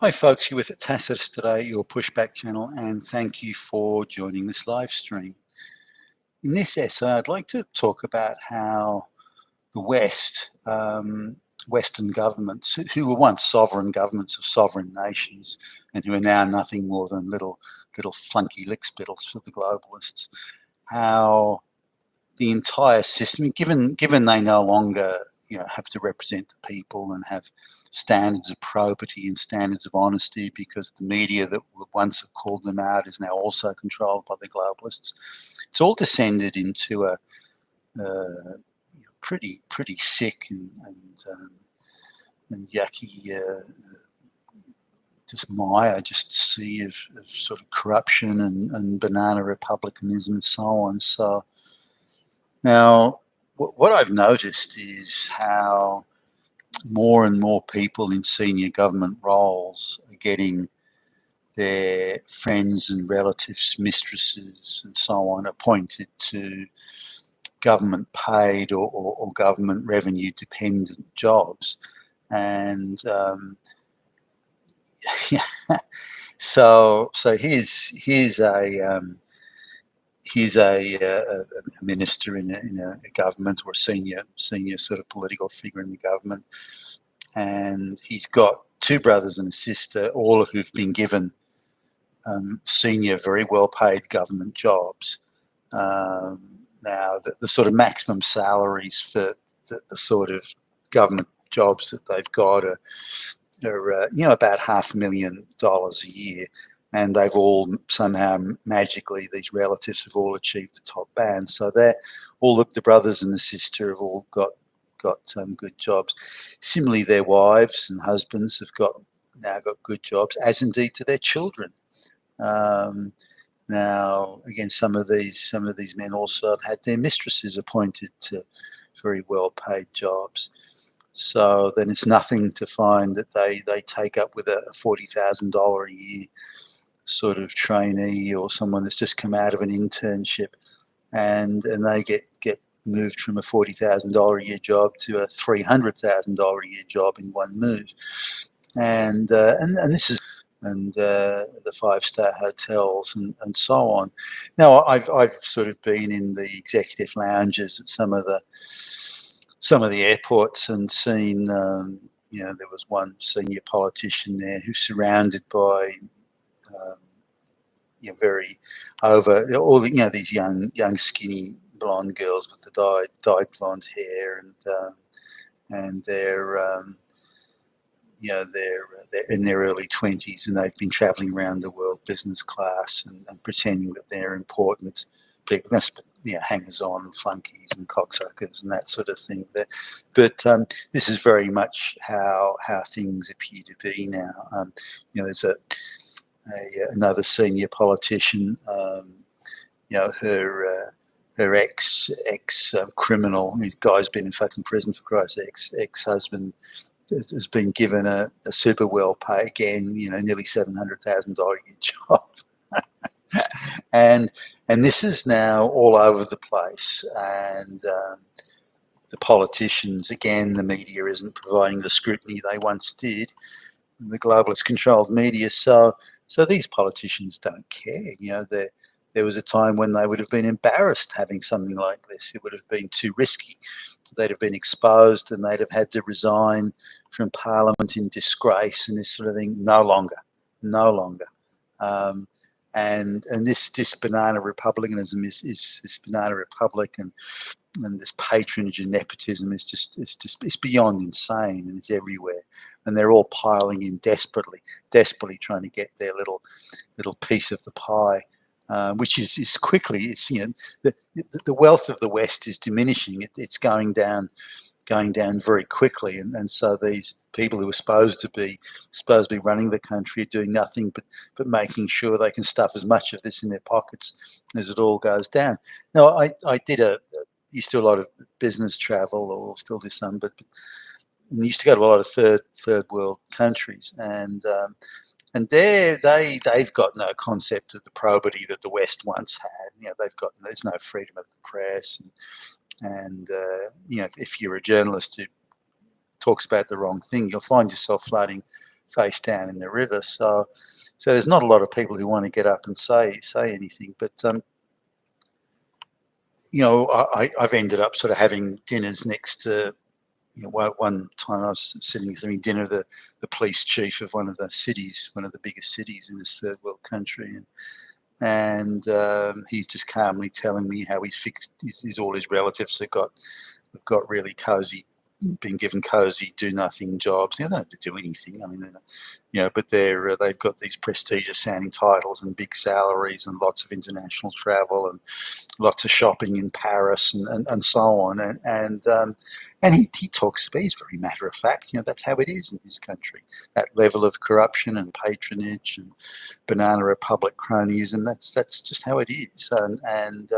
Hi folks, you're with Tacitus today, your pushback channel, and thank you for joining this live stream. In this essay, I'd like to talk about how the West, Western governments, who were once sovereign governments of sovereign nations, and who are now nothing more than little flunky lickspittles for the globalists, how the entire system, given they no longer have to represent the people and have standards of probity and standards of honesty, because the media that would once have called them out is now also controlled by the globalists. It's all descended into a pretty sick and yucky just mire, just sea of sort of corruption and banana republicanism and so on. So now, what I've noticed is how more and more people in senior government roles are getting their friends and relatives, mistresses and so on appointed to government paid or government revenue dependent jobs. And so here's a minister in a government, or a senior sort of political figure in the government, and he's got two brothers and a sister, all who've been given senior, very well paid government jobs. Now, the sort of maximum salaries for the sort of government jobs that they've got are about $500,000 a year. And they've all somehow magically, these relatives have all achieved the top band. So they're all, the brothers and the sister have all got good jobs. Similarly, their wives and husbands have now got good jobs, as indeed to their children. Now, again, some of these men also have had their mistresses appointed to very well-paid jobs. So then it's nothing to find that they take up with a $40,000 a year sort of trainee, or someone that's just come out of an internship, and they get moved from a $40,000 a year job to a $300,000 a year job in one move. And this is the five-star hotels and so on. Now, I've sort of been in the executive lounges at some of the airports and seen there was one senior politician there who's surrounded by very over all these young skinny blonde girls with the dyed blonde hair, and they're in their early 20s, and they've been traveling around the world business class and pretending that they're important people. That's hangers-on and flunkies and cocksuckers and that sort of thing. But this is very much how things appear to be now. There's another senior politician, her ex criminal, this guy's been in fucking prison for Christ's ex-husband, has been given a super well pay, again, nearly $700,000 a year job. and this is now all over the place, and the politicians, again, the media isn't providing the scrutiny they once did, the globalist controlled media. So these politicians don't care. There was a time when they would have been embarrassed having something like this. It would have been too risky. They'd have been exposed, and they'd have had to resign from Parliament in disgrace and this sort of thing. No longer. And this banana republicanism is this banana republic and this patronage and nepotism is it's beyond insane, and it's everywhere. And they're all piling in desperately trying to get their little piece of the pie. Which is quickly, it's the wealth of the West is diminishing. It's going down very quickly, and so these people who are supposed to be running the country are doing nothing but making sure they can stuff as much of this in their pockets as it all goes down. Now, I used to do a lot of business travel, or still do some, but used to go to a lot of third world countries, and they've got no concept of the probity that the West once had. There's no freedom of the press, and if you're a journalist who talks about the wrong thing, you'll find yourself floating face down in the river. So there's not a lot of people who want to get up and say anything. But I've ended up sort of having dinners next to. One time I was having dinner with the police chief of one of the biggest cities in this third world country, and he's just calmly telling me how he's fixed all his relatives have got really cozy, been given cozy do nothing jobs. They don't have to do anything. I mean, but they've got these prestigious sounding titles and big salaries and lots of international travel and lots of shopping in Paris and so on. And he talks about, he's very matter of fact. That's how it is in his country. That level of corruption and patronage and banana republic cronyism. That's just how it is. And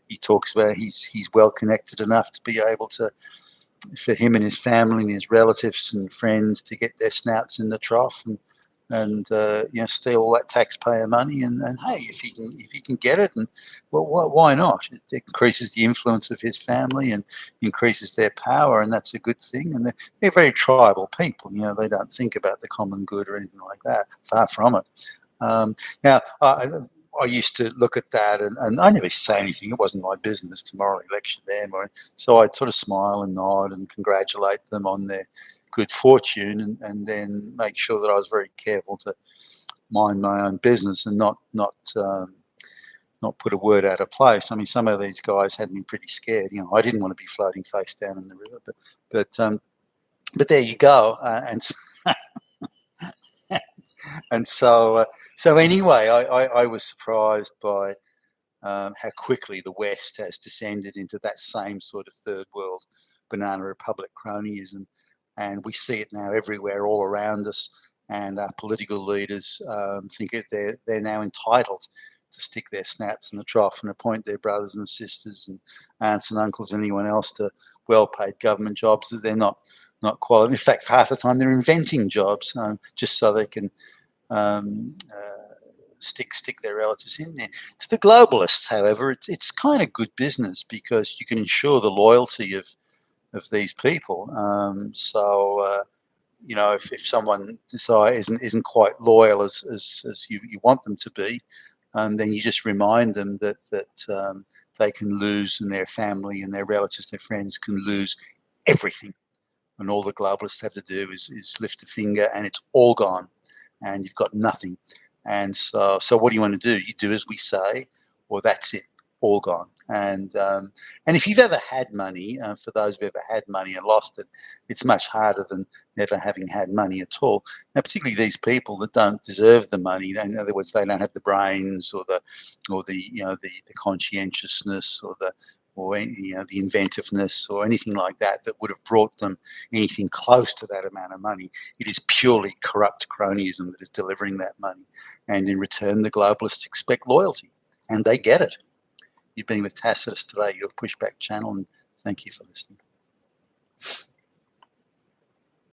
he talks about he's well connected enough to be able to, for him and his family and his relatives and friends, to get their snouts in the trough and steal all that taxpayer money. And hey, if he can get it, and well, why not? It increases the influence of his family and increases their power, and that's a good thing. And they're very tribal people. They don't think about the common good or anything like that. Far from it. Now, I used to look at that, and I never say anything. It wasn't my business to morally lecture them. So I'd sort of smile and nod and congratulate them on their good fortune, and then make sure that I was very careful to mind my own business and not put a word out of place. I mean, some of these guys had me pretty scared. I didn't want to be floating face down in the river, but there you go. And so anyway, I was surprised by how quickly the West has descended into that same sort of third world banana republic cronyism. And we see it now everywhere, all around us. And our political leaders think they're now entitled to stick their snouts in the trough and appoint their brothers and sisters and aunts and uncles and anyone else to well-paid government jobs that they're not qualified. In fact, half the time they're inventing jobs just so they can stick their relatives in there. To the globalists, however, it's kind of good business because you can ensure the loyalty of these people. If someone isn't quite loyal as you want them to be, then you just remind them that they can lose, and their family and their relatives, their friends can lose everything. And all the globalists have to do is lift a finger and it's all gone and you've got nothing. And so what do you want to do? You do as we say, or that's it, all gone. And if you've ever had money, for those who've ever had money and lost it, it's much harder than never having had money at all. Now, particularly these people that don't deserve the money. In other words, they don't have the brains or the conscientiousness or the inventiveness or anything like that would have brought them anything close to that amount of money. It is purely corrupt cronyism that is delivering that money. And in return, the globalists expect loyalty, and they get it. You've been with Tacitus today, your Pushback channel, and thank you for listening.